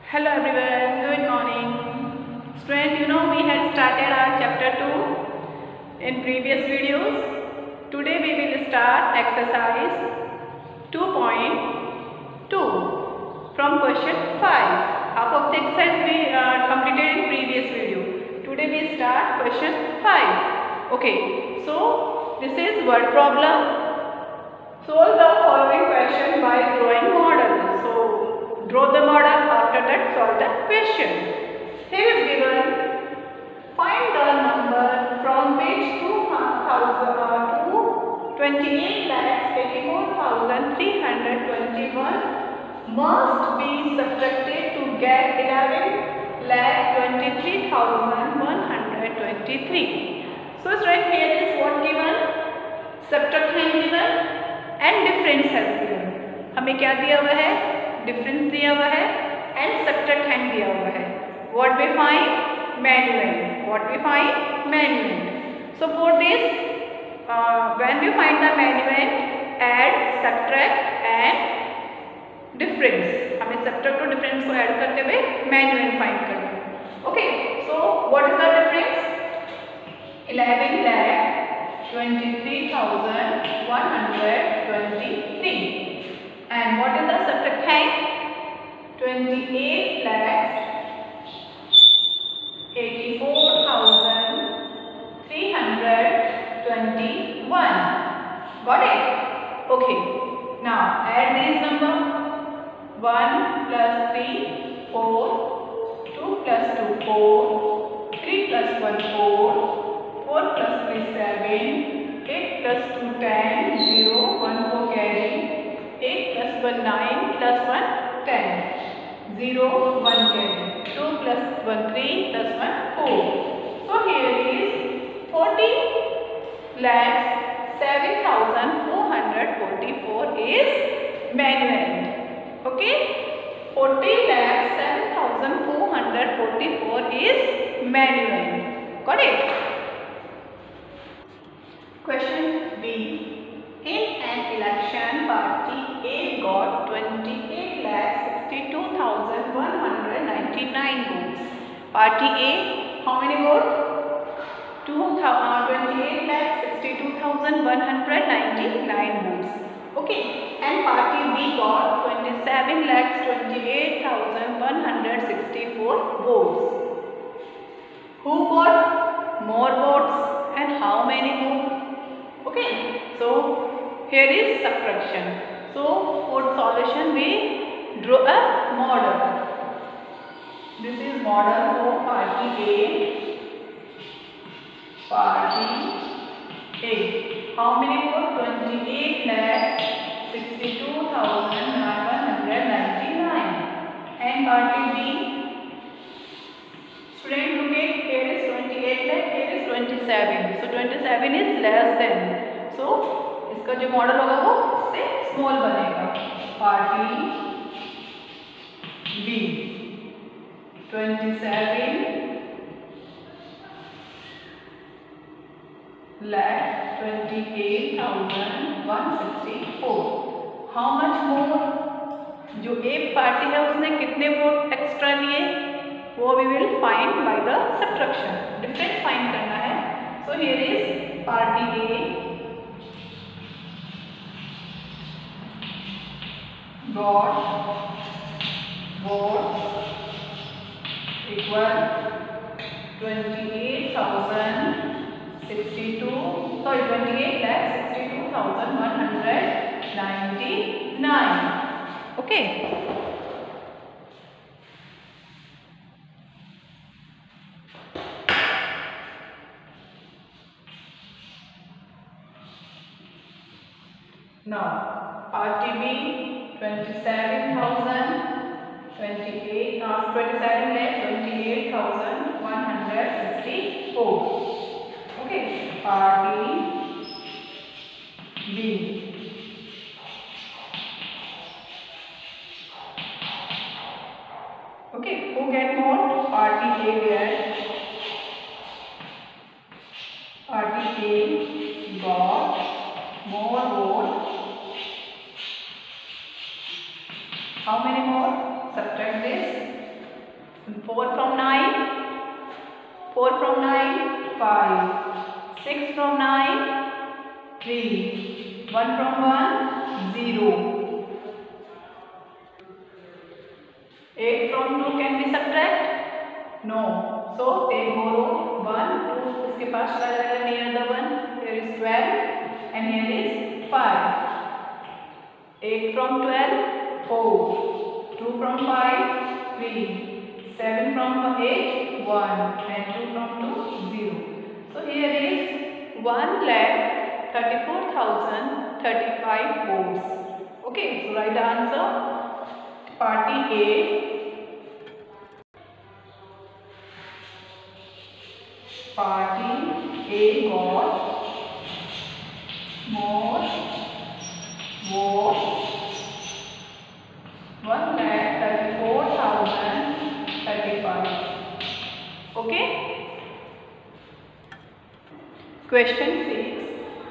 Hello everyone, good morning. Student, we had started our chapter 2 in previous videos. Today we will start exercise 2.2 from question 5. Half of the exercise we completed in previous video. Today we start question 5. Okay, so this is word problem. Solve the following question by drawing model. So draw the model, after that solve the question. Here is given, find the number from which 28,84,321 must be subtracted to get 11,23,123. So student, here is what given, subtraction given and difference है given. हमें क्या दिया हुआ है? Difference दिया हुआ है and subtract दिया हुआ है. What we find? Minuend. What we find? Minuend. So for this when we find the minuend, add, subtract and difference. हमें सब्ट्रैक्ट और डिफरेंस को ऐड करते हुए मैन्युअल फाइंड करना है. Okay, so what is the difference? 11,23,123. And what is the subtraction? 28,84,321. Got it? Okay. Now add these numbers. 1 plus 3, 4. 2 plus 2, 4. 3 plus 1, 4. 4 plus 3, 7, 8 plus 2, 10, 0, 1 को carry, 8 plus 1, 9 plus 1, 10, 0, 1 carry, 2 plus 1, 3 plus 1, 4. So here is 40,07,444 is manual. Okay, 40,07,444 is manual. Got it? Question B. In an election, party A got 28,62,199 votes. Party A, how many votes? 28,62,199 votes. Okay. And party B got 27,28,164 votes. Who got more votes and how many votes? Okay, so here is subtraction. So for solution we draw a model. This is model for party A. Party A. How many votes? 28,62,199. And party B. Student, look at, here is 28 lakh, here is 27. So 27 is less than. So इसका जो model होगा वो इससे small बनेगा. Party B 27 lakh 28,164. How much more? जो एक party है उसने कितने वोट एक्स्ट्रा लिए वो we will find by the subtraction. Difference find करना है. So here is party A got votes equal 28,62,199. Okay. Now party B 27,000 28 27 lakh 28,164. Okay, party B. Okay, who get more? Party A get. Party A got more vote. How many more? Subtract this. 4 from 9, 4 from 9, 5, 6 from 9, 3, 1 from 1, 0, 8 from 2 can be subtract? No. So take borrow 1, 2 इसके पास चला जाएगा near the 1. Here is 12 and here is 5. 8 from 12, 4, 2 from 5, 3, 7 from 8, 1 and 2 from 2, 0. So here is 1,34,035 boards. Okay, so write the answer. Party A. Party A got more votes. 1,34,035. Okay. Question 6.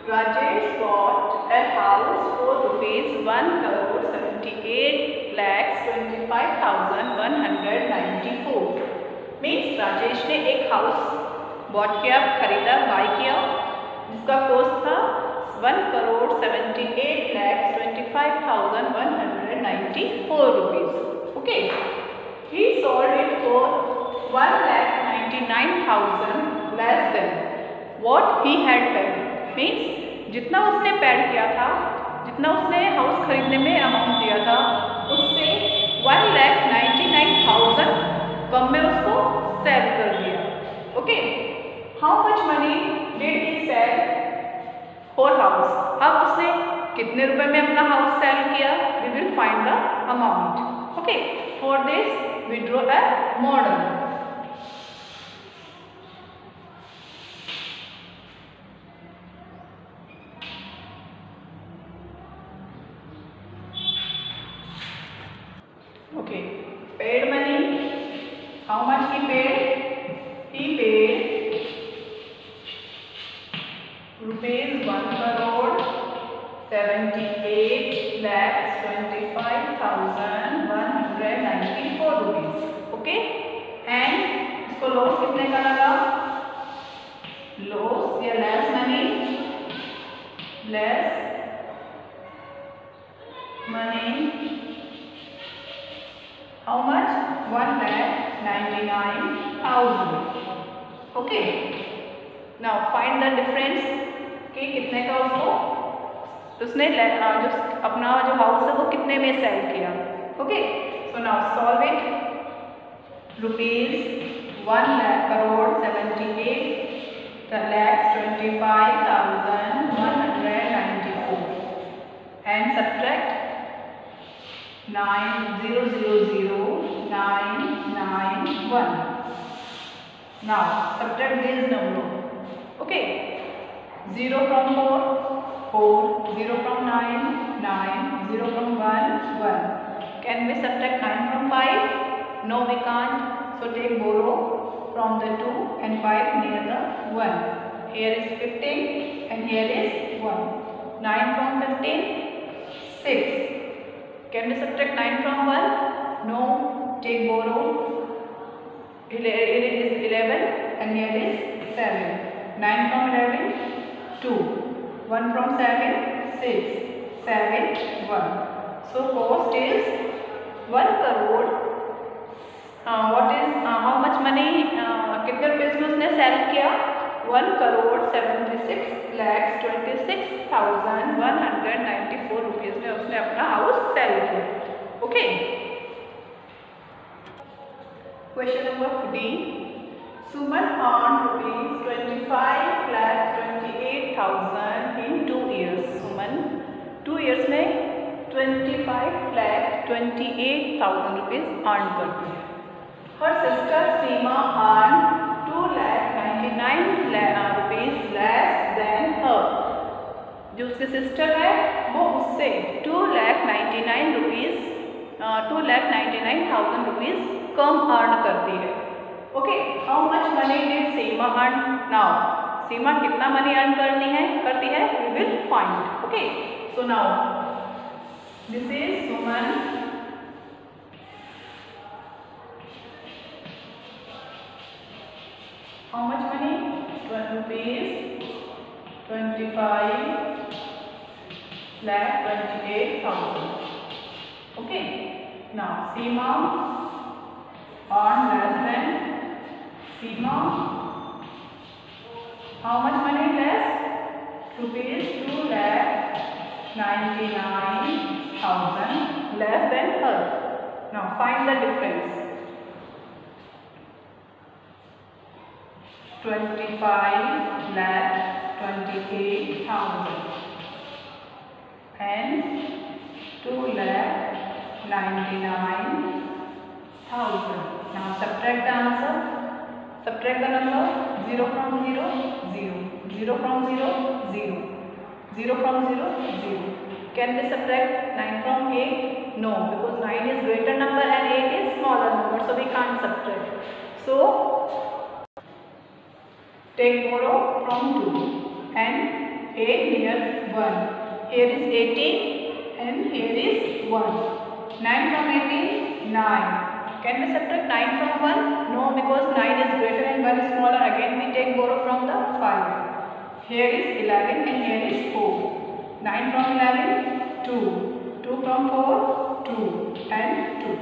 Rajesh bought a house for rupees 1,28,25,194. Means Rajesh ने एक house bot किया, खरीदा, bye किया, जिसका cost था 1,78,25,194 rupees. Okay. He sold it for 1,99,000 less than what he had paid. Means जितना उसने paid किया था, जितना उसने हाउस खरीदने में अमाउंट दिया था, उससे 1,99,000 कम में उसको सेल कर दिया. Okay. How much money did he sell for house? अब उसने कितने रुपए में अपना हाउस सेल किया? We will find the amount. Okay. For this we draw a model. Okay, paid money. How much he paid? He paid rupees 1,78,25,194 rupees. Okay, and इसको loss कितने का लगा? लॉस या less money how much? 1,99,000. Okay. Now find the difference कि कितने का उसने जो अपना जो हाउस है वो कितने में सेल किया. Okay. So now solve it. Rupees 1,78,25,194 and subtract 9,000,991. Now subtract this number. Okay. 0 from 4, 4. 0 from 9, 9. 0 from 1, 1. Can we subtract 9 from 5? No, we can't. So take borrow from the 2 and 5 near the 1. Here is 15 and here is 1. 9 from 15, 6. Can we subtract 9 from 1? No. Take borrow. It is 11 and here is 7. 9 from 11, 2. 1 from 7, 6. 7, 1. So cost is 1 crore. What is how much money? कितने रुपए में उसने cell किया? 1,76,26,194 rupees में उसने अपना house sell किया. Okay. Question number 14. Suman earned rupees 25,28,000 in 2 years. Suman 2 years में 25,28,000 रुपीज अर्न करती है. Her sister Seema earned 2,99,000 rupees less than her. जो उसके सिस्टर है वो उससे 2,99,000 रुपीज कम अर्न करती है. Okay. How much money did Seema earn? Now Seema कितना मनी अर्न करती है we will find. Okay. So now this is Suman How much money? Rupees 25,28,000. Okay. Now Seema earned less than. Seema, how much money less? Rupees 2,99,000 less than her. Now find the difference. 25,28,000 and 2,99,000. Now subtract the answer. Subtract the number. 0 from 0, 0. 0 from 0, 0. 0 from 0, 0. Can we subtract 9 from 8? No, because 9 is greater number and 8 is smaller number, so we can't subtract. So take borrow from 2 and 8 near 1. Here is 18 and here is 1. 9 from 18, 9. Can we subtract 9 from 1? No, because 9 is greater and 1 is smaller. Again we take borrow from the 5. Here is 11 and here is 4. 9 from 11, 2. 2 from 4, 2 and 2.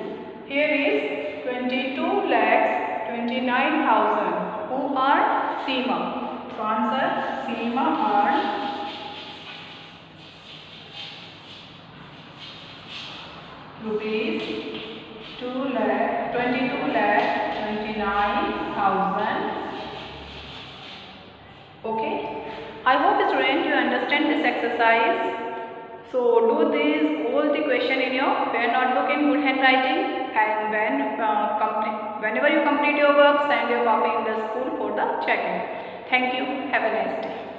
Here is 22,29,000. Who are Seema? So answer, Seema earned rupees 22,29,000. Okay. I hope students you understand this exercise. So do this all the question in your pen notebook in good handwriting, and whenever you complete your work, send your copy in the school for the checking. Thank you. Have a nice day.